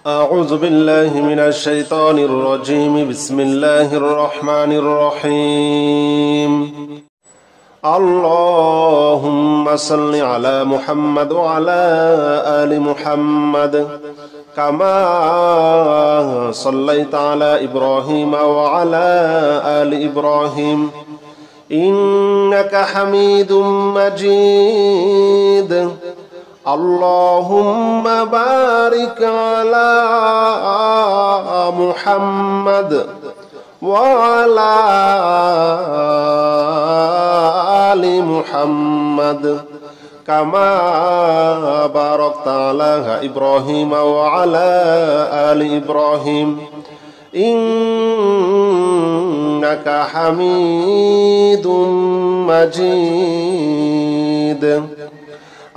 أعوذ بالله من الشيطان الرجيم بسم الله الرحمن الرحيم اللهم صل على محمد وعلى آل محمد كما صليت على إبراهيم وعلى آل إبراهيم إنك حميد مجيد اللهم بارك على محمد وعلى آل محمد كما باركت على إبراهيم وعلى آل إبراهيم إنك حميد مجيد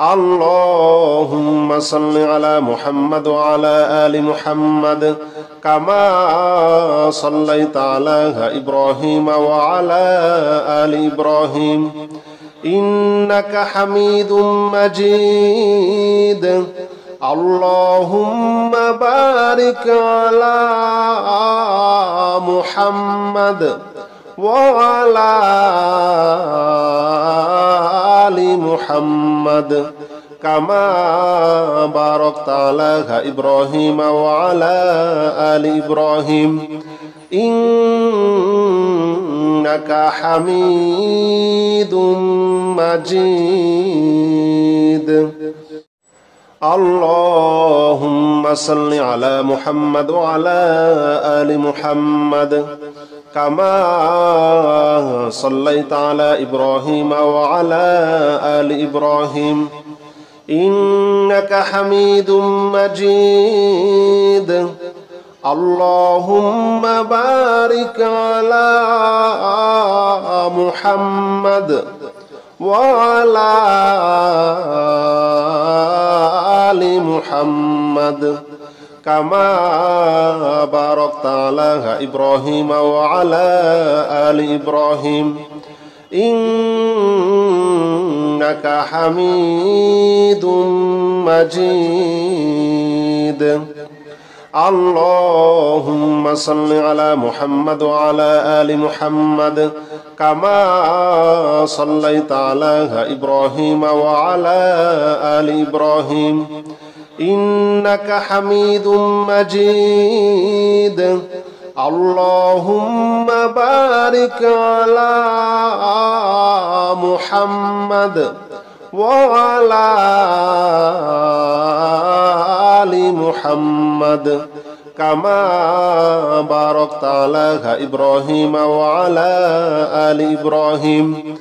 اللهم صل على محمد وعلى آل محمد كما صليت على إبراهيم وعلى آل إبراهيم إنك حميد مجيد اللهم بارك على محمد وعلى آل محمد كما باركت على إبراهيم وعلى آل إبراهيم إنك حميد مجيد اللهم صل على محمد وعلى آل محمد كما صليت على إبراهيم وعلى آل إبراهيم إنك حميد مجيد اللهم بارك على محمد وعلى آل محمد كما باركت على إبراهيم وعلى آل إبراهيم إنك حميد مجيد اللهم صل على محمد وعلى آل محمد كما صليت على إبراهيم وعلى آل إبراهيم إنك حميد مجيد اللهم بارك على محمد وعلى آل محمد كما باركت على إبراهيم وعلى آل إبراهيم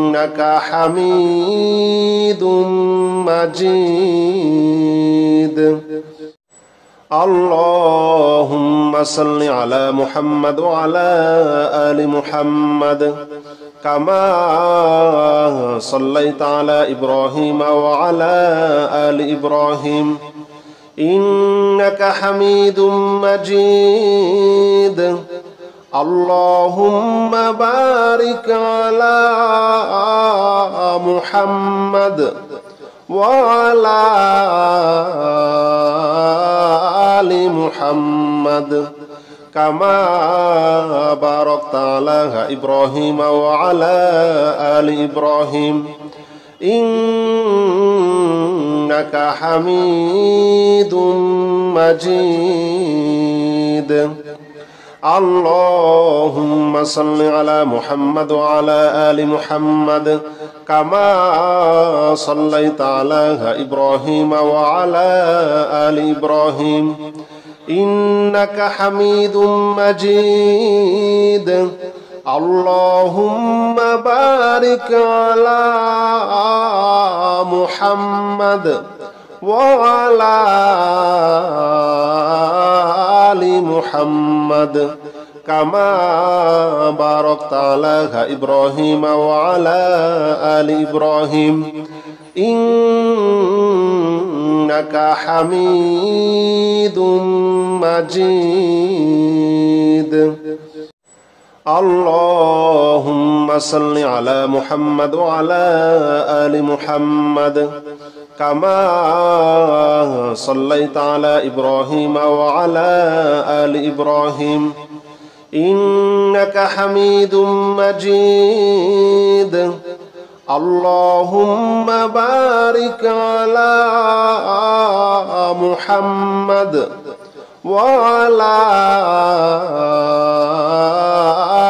إنك حميد مجيد اللهم صل على محمد وعلى آل محمد كما صليت على إبراهيم وعلى آل إبراهيم إنك حميد مجيد اللهم بارك على محمد وعلى آل محمد كما باركت على إبراهيم وعلى آل إبراهيم إنك حميد مجيد اللهم صل على محمد وعلى آل محمد كما صليت على إبراهيم وعلى آل إبراهيم إنك حميد مجيد اللهم بارك على محمد وعلى آل محمد كما باركت على إبراهيم وعلى آل إبراهيم إنك حميد مجيد اللهم صل على محمد وعلى آل محمد كما صليت على إبراهيم وعلى آل إبراهيم إنك حميد مجيد اللهم بارك على محمد وعلى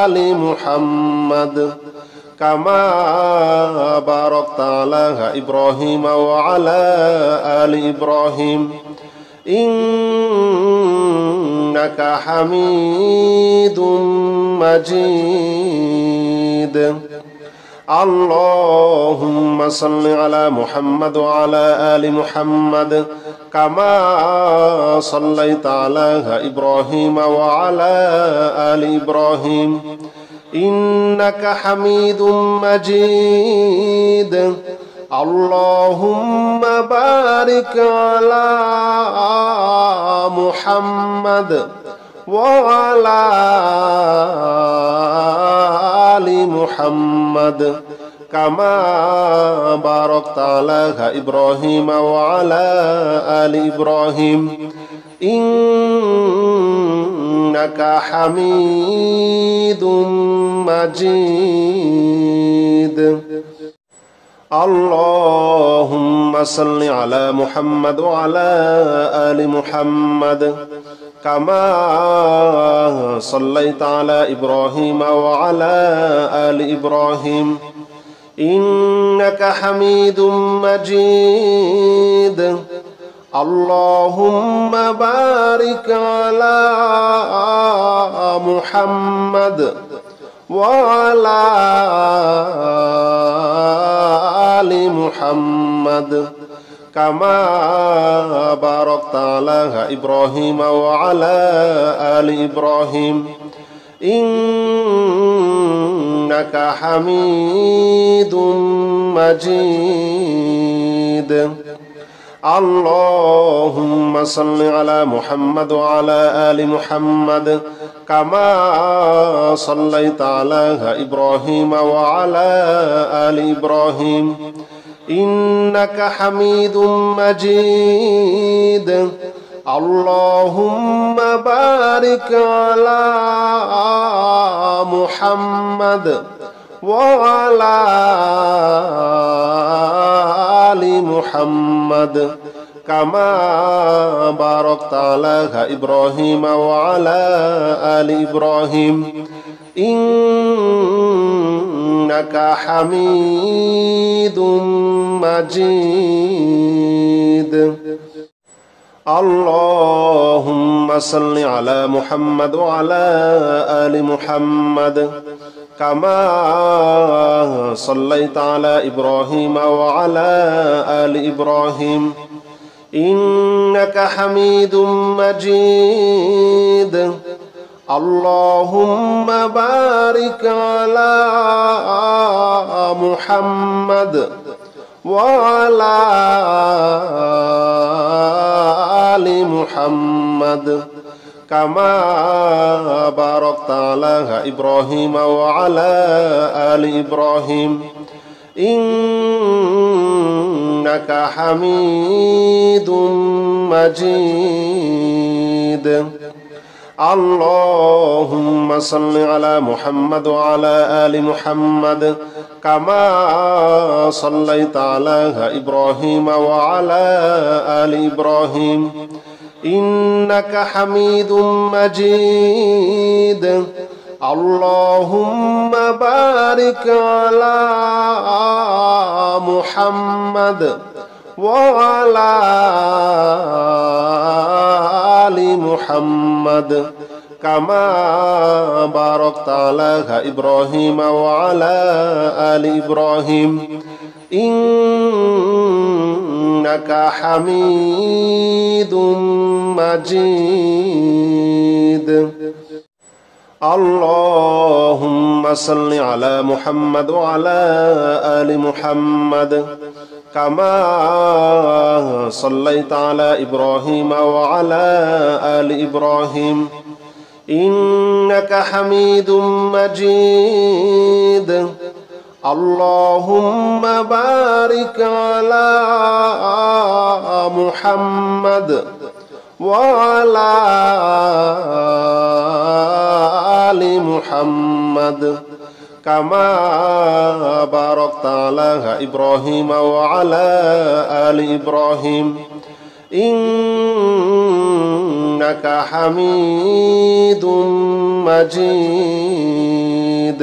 آل محمد كما باركت على إبراهيم وعلى آل إبراهيم إنك حميد مجيد اللهم صل على محمد وعلى آل محمد كما صليت على إبراهيم وعلى آل إبراهيم إنك حميد مجيد اللهم بارك على محمد وعلى آل محمد كما باركت على إبراهيم وعلى آل إبراهيم إنك حميد مجيد اللهم صل على محمد وعلى آل محمد كما صليت على إبراهيم وعلى آل إبراهيم إنك حميد مجيد اللهم بارك على محمد وعلى آل محمد كما باركت على إبراهيم وعلى آل إبراهيم إنك حميد مجيد اللهم صل على محمد وعلى آل محمد كما صليت على إبراهيم وعلى آل إبراهيم إنك حميد مجيد اللهم بارك على محمد وعلى آل محمد كما باركت على إبراهيم وعلى آل إبراهيم إنك حميد مجيد اللهم صل على محمد وعلى آل محمد كما صليت على إبراهيم وعلى آل إبراهيم إنك حميد مجيد اللهم بارك على محمد وعلى آل محمد كما باركت على إبراهيم وعلى آل إبراهيم إنك حميد مجيد اللهم صل على محمد وعلى آل محمد كما صليت على إبراهيم وعلى آل إبراهيم إنك حميد مجيد اللهم بارك على محمد وعلى آل محمد كما باركت على إبراهيم وعلى آل إبراهيم إنك حميد مجيد اللهم صل على محمد وعلى آل محمد كما صليت على إبراهيم وعلى آل إبراهيم إنك حميد مجيد اللهم بارك على محمد وعلى آل محمد كما باركت على إبراهيم وعلى آل إبراهيم إنك حميد مجيد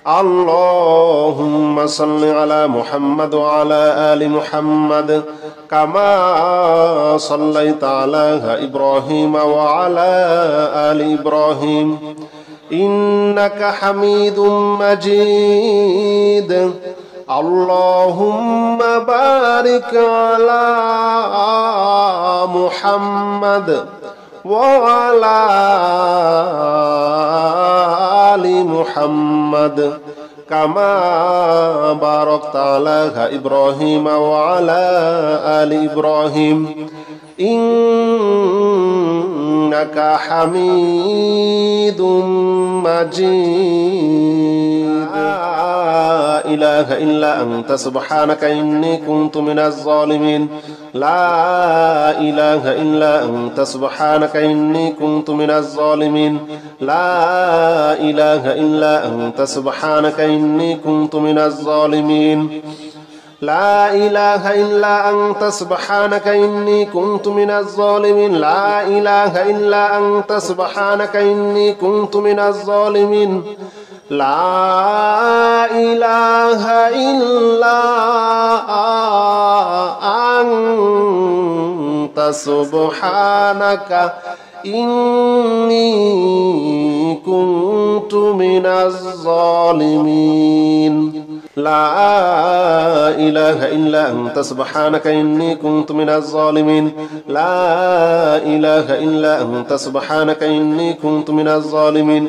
اللهم صل على محمد وعلى آل محمد كما صليت على إبراهيم وعلى آل إبراهيم إنك حميد مجيد اللهم بارك على محمد وعلى آل محمد كما باركت على إبراهيم وعلى آل إبراهيم إنك حميد مجيد لا إله إلا أنت سبحانك إني كنت من الظالمين لا إله إلا أنت سبحانك إني كنت من الظالمين لا إله إلا أنت سبحانك إني كنت من الظالمين لا إله إلا أنت سبحانك إني كنت من الظالمين لا إله إلا أنت سبحانك إني كنت من الظالمين لا إله إلا أنت سبحانك إني كنت من الظالمين لا إله إلا أنت سبحانك إني كنت من الظالمين لا إله إلا أنت سبحانك إني كنت من الظالمين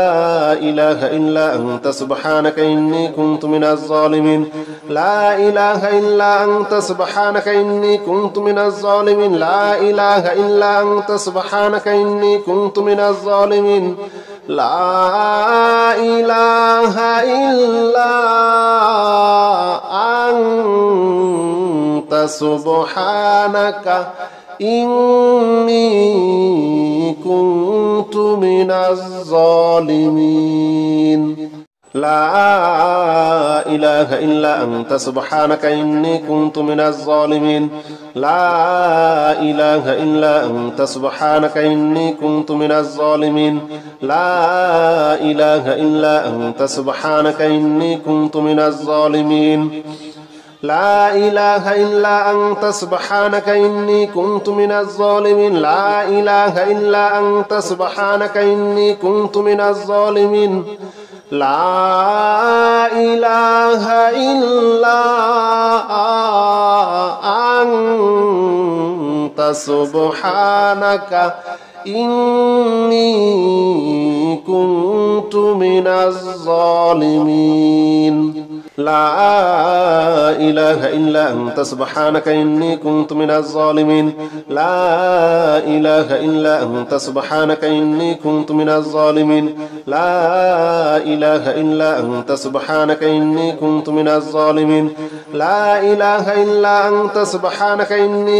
لا إله إلا أنت سبحانك إني كنت من الظالمين لا إله إلا أنت سبحانك إني كنت من الظالمين لا إله إلا أنت سبحانك إني كنت من الظالمين لا إله إلا أنت سبحانك إني كنت من الظالمين لا إله إلا أنت سبحانك إني كنت من الظالمين لا إله إلا أنت سبحانك إني كنت من الظالمين لا إله إلا أنت سبحانك إني كنت من الظالمين لا إله إلا أنت سبحانك إني كنت من الظالمين لا إله إلا أنت سبحانك إني كنت من الظالمين لا إله إلا أنت سبحانك إني كنت من الظالمين لا إله إلا أنت سبحانك إني كنت من الظالمين لا إله إلا أنت سبحانك إني كنت من الظالمين لا إله إلا أنت سبحانك إني كنت من الظالمين لا إله إلا أنت سبحانك إني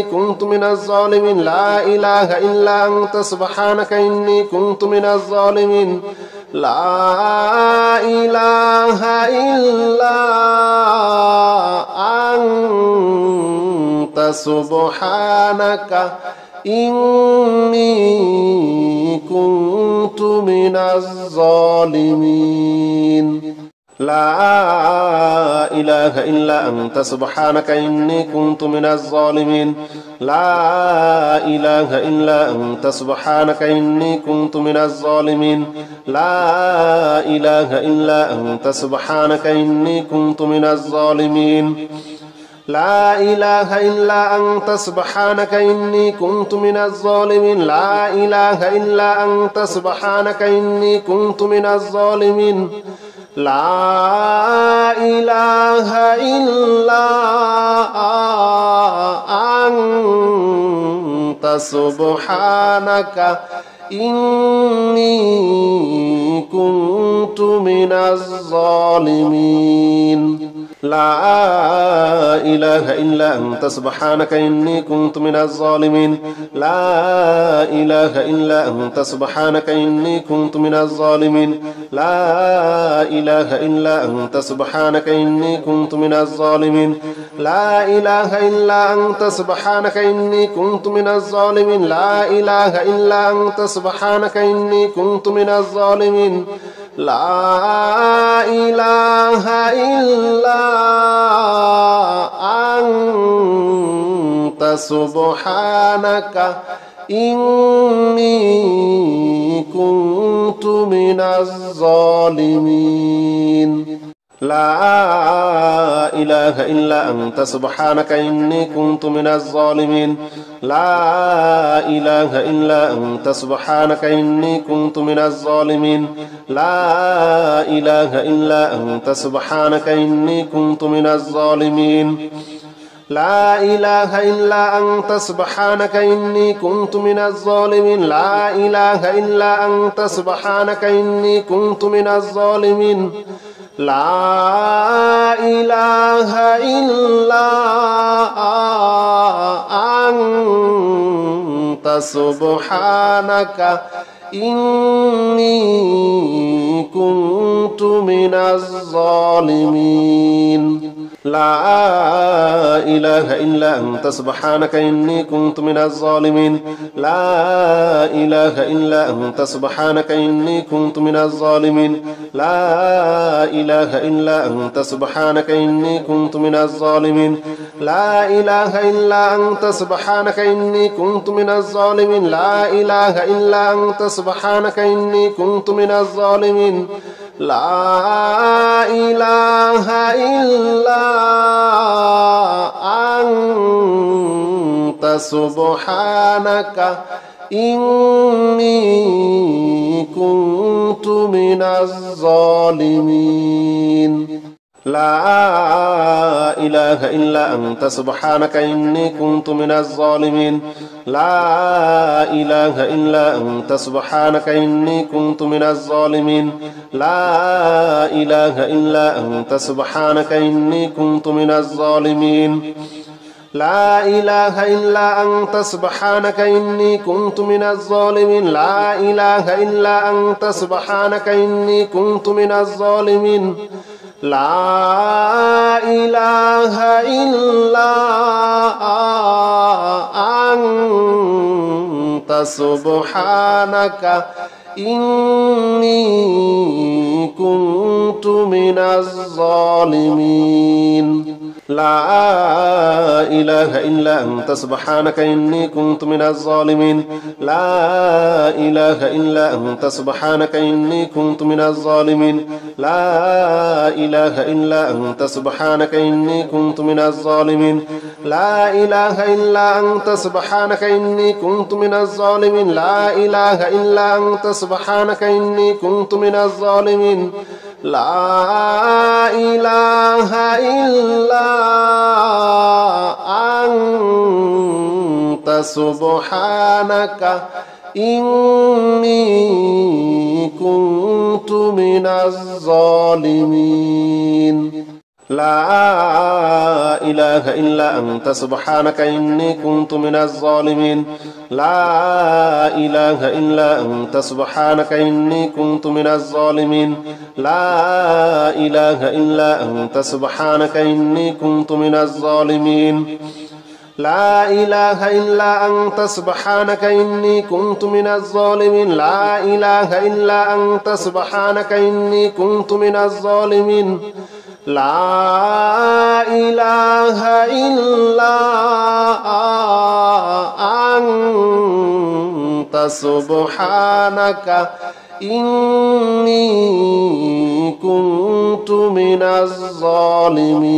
كنت من الظالمين لا إله إلا أنت سبحانك إني كنت من الظالمين لا إله إلا أنت سبحانك إني كنت من الظالمين لا إله إلا أنت سبحانك إني كنت من الظالمين لا إله إلا أنت سبحانك إني كنت من الظالمين لا إله إلا أنت سبحانك إني كنت من الظالمين لا إله إلا أنت سبحانك إني كنت من الظالمين لا إله إلا أنت سبحانك إني كنت من الظالمين لا إله إلا أنت سبحانك إني كنت من الظالمين لا إله إلا أنت سبحانك إني كنت من الظالمين لا إله إلا أنت سبحانك إني كنت من الظالمين لا إله إلا أنت سبحانك إني كنت من الظالمين لا إله إلا أنت سبحانك إني كنت من الظالمين لا إله إلا أنت سبحانك إني كنت من الظالمين لا إله إلا أنت سبحانك إني كنت من الظالمين لا إله إلا أنت سبحانك إني كنت من الظالمين لا إله إلا أنت سبحانك إني كنت من الظالمين لا إله إلا أنت سبحانك إني كنت من الظالمين لا إله إلا أنت سبحانك إني كنت من الظالمين لا إله إلا أنت سبحانك إني كنت من الظالمين لا إله إلا أنت سبحانك إني كنت من الظالمين لا إله إلا أنت سبحانك إني كنت من الظالمين لا إله إلا أنت سبحانك إني كنت من الظالمين لا إله إلا أنت سبحانك إني كنت من الظالمين لا إله إلا أنت سبحانك إني كنت من الظالمين لا إله إلا أنت سبحانك إني كنت من الظالمين لا إله إلا أنت سبحانك إني كنت من الظالمين لا إله إلا أنت سبحانك إني كنت من الظالمين لا إله إلا أنت سبحانك إني كنت من الظالمين لا إله إلا أنت سبحانك إني كنت من الظالمين لا إله إلا أنت سبحانك إني كنت من الظالمين لا إله إلا أنت سبحانك إني كنت من الظالمين لا إله إلا أنت سبحانك إني كنت من الظالمين لا إله إلا أنت سبحانك إني كنت من الظالمين لا إله إلا أنت سبحانك إني كنت من الظالمين لا إله إلا أنت سبحانك إني كنت من الظالمين لا إله إلا أنت سبحانك إني كنت من الظالمين لا إله إلا أنت سبحانك إني كنت من الظالمين لا إله إلا أنت سبحانك إني كنت من الظالمين لا إله إلا أنت سبحانك إني كنت من الظالمين لا إله إلا أنت سبحانك إني كنت من الظالمين لا إله إلا أنت سبحانك إني كنت من الظالمين لا إله إلا أنت سبحانك إني كنت من الظالمين لا إله إلا أنت سبحانك إني كنت من الظالمين لا إله إلا أنت سبحانك إني كنت من الظالمين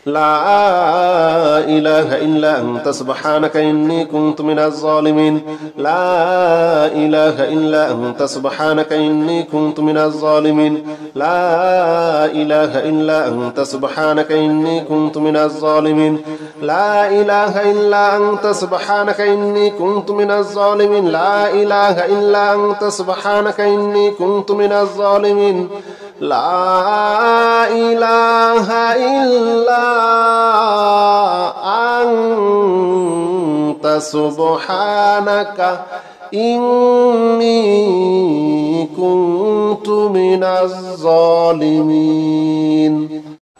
لا إله إلا أنت سبحانك إني كنت من الظالمين لا إله إلا أنت سبحانك إني كنت من الظالمين لا إله إلا أنت سبحانك إني كنت من الظالمين لا إله إلا أنت سبحانك إني كنت من الظالمين لا إله إلا أنت سبحانك إني كنت من الظالمين لا إله إلا أنت سبحانك إني كنت من الظالمين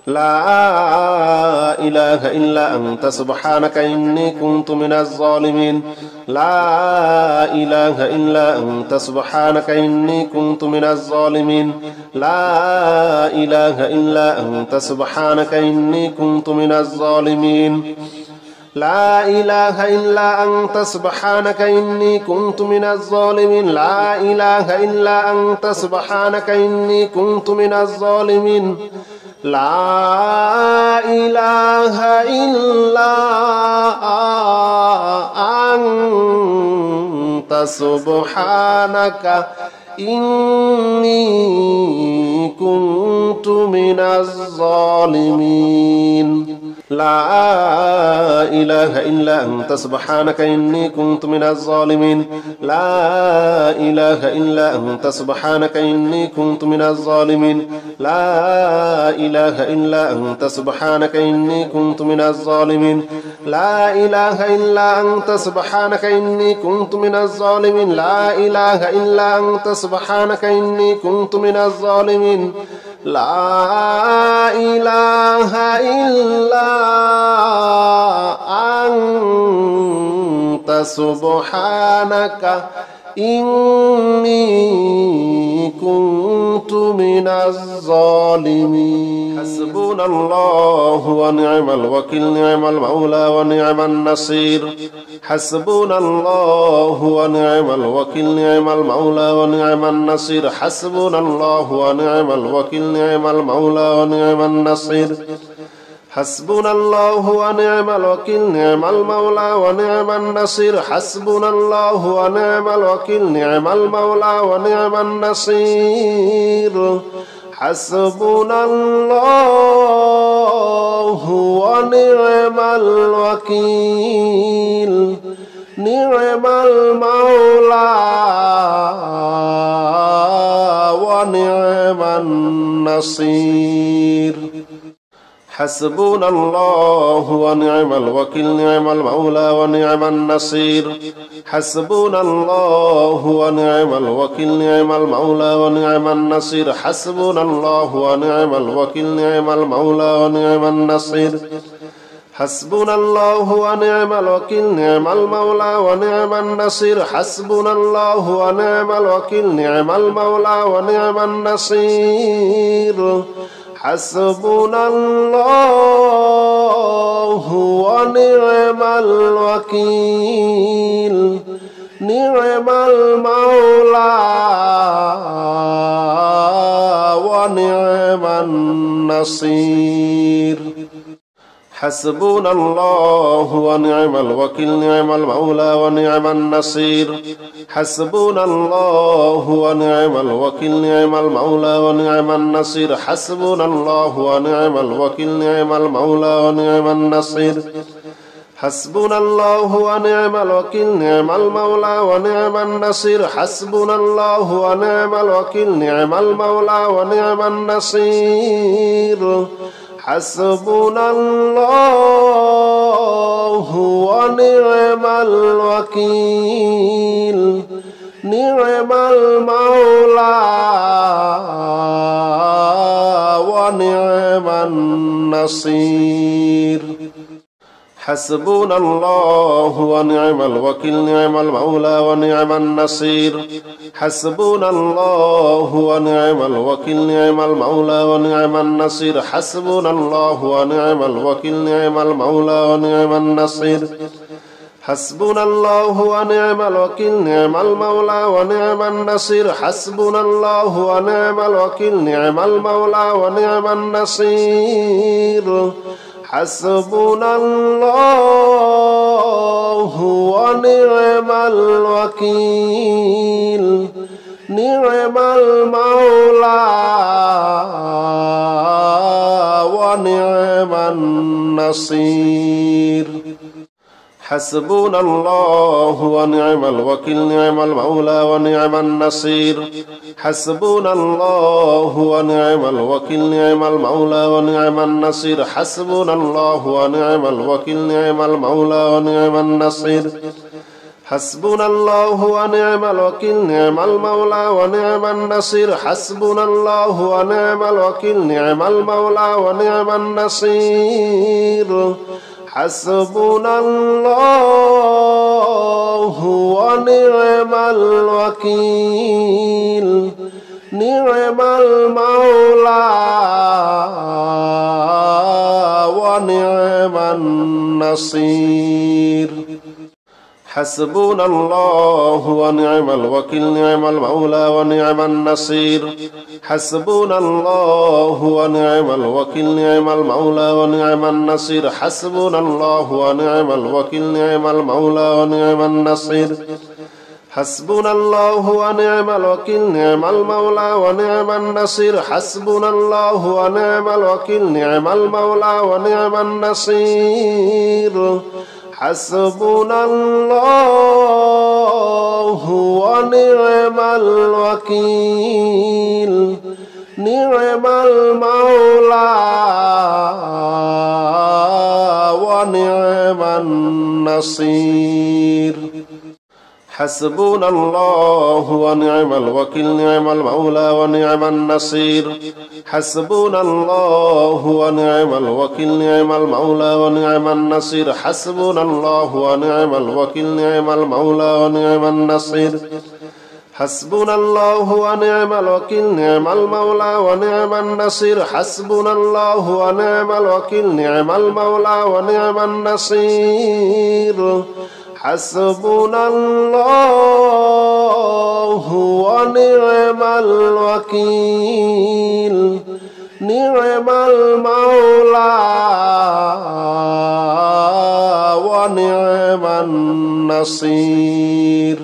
لا إله إلا أنت سبحانك إني كنت من الظالمين لا إله إلا أنت سبحانك إني كنت من الظالمين لا إله إلا أنت سبحانك إني كنت من الظالمين لا إله إلا أنت سبحانك إني كنت من الظالمين لا إله إلا أنت سبحانك إني كنت من الظالمين لا إله إلا أنت سبحانك إني كنت من الظالمين لا إله إلا أنت سبحانك إني كنت من الظالمين لا إله إلا أنت سبحانك إني كنت من الظالمين لا إله إلا أنت سبحانك إني كنت من الظالمين لا إله إلا أنت سبحانك إني كنت من الظالمين لا إله إلا أنت سبحانك إني كنت من الظالمين لا إله إلا أنت سبحانك إني كنت من الظالمين حسبنا الله ونعم الوكيل نعم المولى ونعم النصير حسبنا الله ونعم الوكيل نعم المولى ونعم النصير حسبنا الله ونعم الوكيل نعم المولى ونعم النصير حسبنا الله ونعم الوكيل نعم المولى ونعم النصير حسبنا الله ونعم الوكيل نعم المولى ونعم النصير حسبنا الله ونعم الوكيل نعم المولى ونعم النصير حسبنا الله ونعم الوكيل نعم المولى ونعم النصير حسبنا الله ونعم الوكيل نعم المولى ونعم النصير حسبنا الله ونعم الوكيل نعم المولى ونعم النصير حسبنا الله ونعم الوكيل نعم المولى ونعم النصير حسبنا الله ونعم الوكيل نعم المولى ونعم النصير حسبنا الله ونعم الوكيل نعم المولى ونعم النصير حسبنا الله ونعم الوكيل نعم المولى ونعم النصير حسبنا الله ونعم الوكيل نعم المولى ونعم النصير حسبنا الله ونعم الوكيل نعم المولى ونعم النصير حسبنا الله ونعم الوكيل نعم المولى ونعم النصير حسبنا الله ونعم الوكيل نعم المولى ونعم النصير حسبنا الله ونعم الوكيل نعم المولى ونعم النصير حسبنا الله ونعم الوكيل نعم المولى ونعم النصير حسبنا الله ونعم الوكيل نعم المولى ونعم النصير حسبنا الله ونعم الوكيل نعم المولى ونعم النصير حسبنا الله ونعم الوكيل نعم المولى ونعم النصير حسبنا الله ونعم الوكيل نعم المولى ونعم النصير حسبنا الله ونعم الوكيل نعم المولى ونعم النصير حسبنا الله ونعم الوكيل نعم المولى ونعم النصير حسبنا الله ونعم الوكيل نعم المولى ونعم النصير حسبنا الله ونعم الوكيل نعم المولى ونعم النصير حسبنا الله ونعم الوكيل نعم المولى ونعم النصير حسبنا الله ونعم الوكيل نعم المولى ونعم النصير حسبنا الله ونعم الوكيل نعم المولى ونعم النصير حسبنا الله ونعم الوكيل نعم المولى ونعم النصير حسبنا الله ونعم الوكيل نعم المولى ونعم النصير حسبنا الله ونعم الوكيل نعم المولى ونعم النصير حسبنا الله ونعم الوكيل نعم المولى ونعم النصير حسبنا الله ونعم الوكيل نعم المولى ونعم النصير حسبنا الله ونعم الوكيل نعم المولى ونعم النصير حسبنا الله ونعم الوكيل نعم المولى ونعم النصير حسبنا الله ونعم الوكيل نعم المولى ونعم النصير حسبنا الله ونعم الوكيل نعم المولى ونعم النصير حسبنا الله ونعم الوكيل نعم المولى ونعم النصير حسبنا الله ونعم الوكيل نعم المولى ونعم النصير حسبنا الله ونعم الوكيل نعم المولى ونعم النصير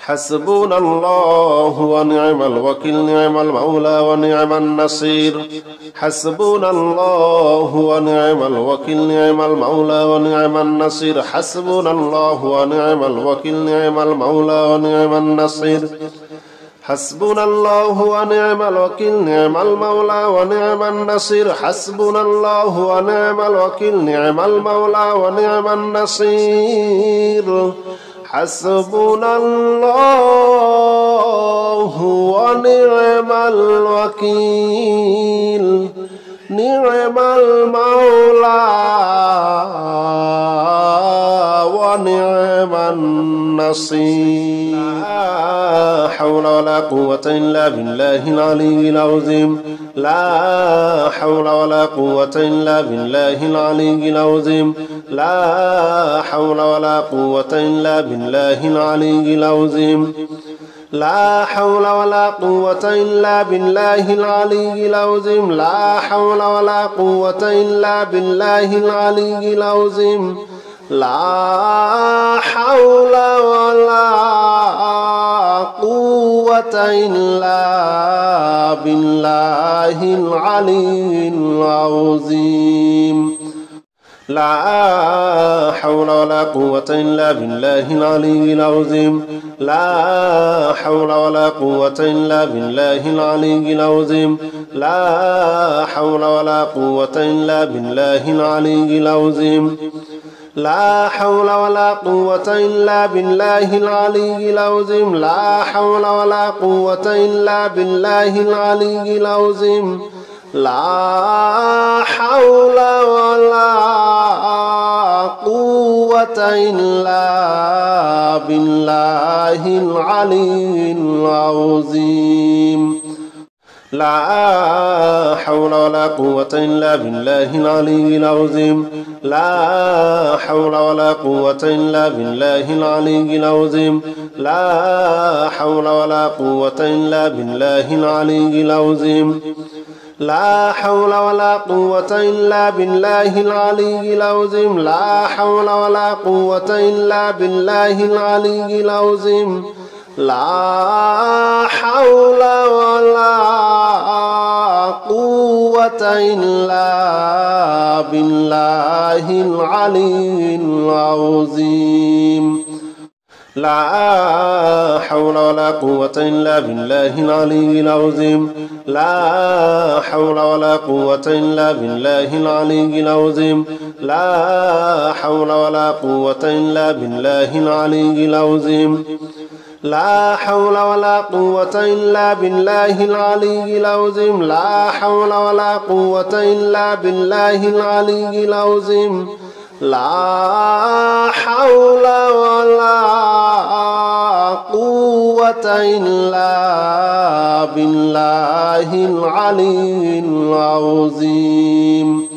حسبنا الله ونعم الوكيل نعم المولى ونعم النصير حسبنا الله ونعم الوكيل نعم المولى ونعم النصير حسبنا الله ونعم الوكيل نعم المولى ونعم النصير حسبنا الله ونعم الوكيل نعم المولى ونعم النصير حسبنا الله ونعم الوكيل نعم المولى ونعم النصير حسبنا الله ونعم الوكيل نعم المولى ونعم النصير لا حول ولا قوة إلا بالله العلي العظيم لا حول ولا قوة إلا بالله العلي العظيم لا حول ولا قوة إلا بالله العلي العظيم لا حول ولا قوة إلا بالله العلي العظيم لا حول ولا قوة إلا بالله العلي العظيم لا حول ولا قوة إلا بالله العلي العظيم لا حول ولا قوة إلا بالله العلي العظيم لا حول ولا قوة إلا بالله العلي العظيم لا حول ولا قوة إلا بالله العلي العظيم لا حول ولا قوة إلا بالله العلي العظيم لا حول ولا قوة إلا بالله العلي العظيم لا حول ولا قوة إلا بالله العلي العظيم لا حول ولا قوة إلا بالله العلي العظيم لا حول ولا قوة إلا بالله العلي العظيم لا حول ولا قوة إلا بالله العلي العظيم لا حول ولا قوة إلا بالله العلي العظيم لا حول ولا قوة إلا بالله العلي العظيم لا حول ولا قوة إلا بالله العلي العظيم لا حول ولا قوة إلا بالله العلي العظيم لا حول ولا قوة إلا بالله العلي العظيم لا حول ولا قوة إلا بالله العلي العظيم لا حول ولا قوة إلا بالله العلي العظيم لا حول ولا قوة إلا بالله العلي العظيم لا حول ولا قوة إلا بالله العلي العظيم